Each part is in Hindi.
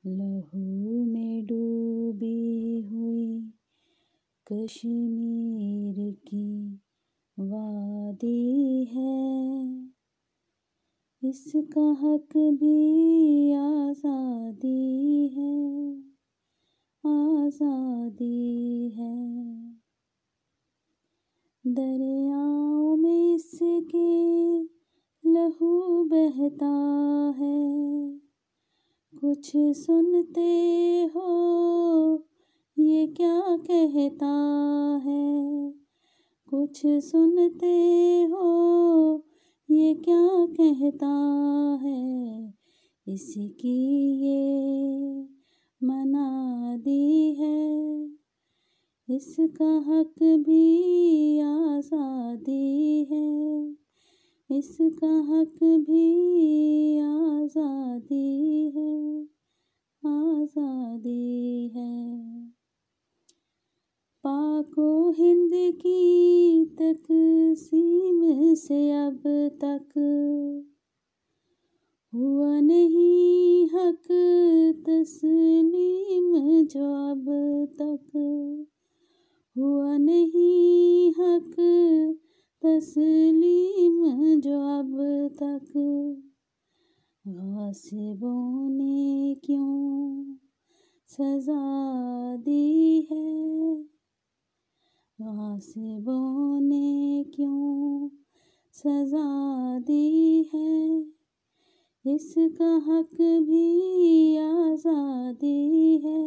लहू में डूबी हुई कश्मीर की वादी है, इसका हक भी आज़ादी है, आज़ादी है। दरियाओं में इसके लहू बहता है, कुछ सुनते हो ये क्या कहता है, कुछ सुनते हो ये क्या कहता है, इसकी ये मनादी है, इसका हक भी आज़ादी है, इसका हक भी आज़ादी है, आज़ादी है। पाको हिंद की तकसीम से अब तक हुआ नहीं हक तस्लीम, जो अब तक हुआ नहीं हक तस्लीम, जो अब तक गासिबों ने क्यों सजा दी है, गासिबों ने क्यों सजा दी है, इसका हक भी आज़ादी है,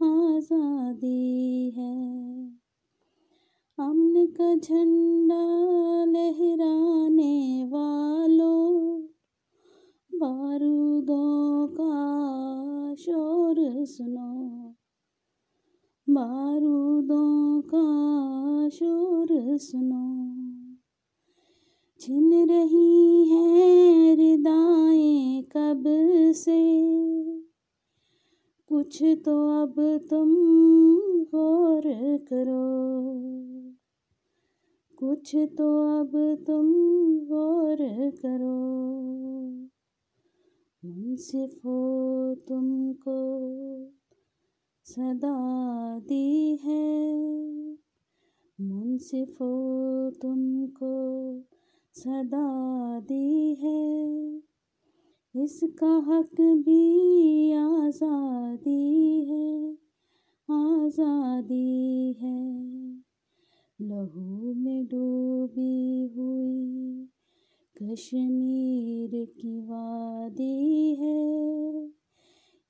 आज़ादी है। अमन का झंडा लहराने वालों, बारूदों का शोर सुनो, बारूदों का शोर सुनो। छिन रही हैं रिदाएं कब से, कुछ तो अब तुम गौर करो, कुछ तो अब तुम गौर करो। मुंसिफों तुमको सदा दी है, मुंसिफों तुमको सदा दी है, इसका हक भी आज़ादी है, आज़ादी है। लहू में डूबी हुई कश्मीर की वादी है,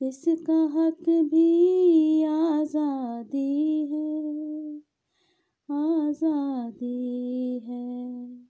इसका हक भी आज़ादी है, आज़ादी है।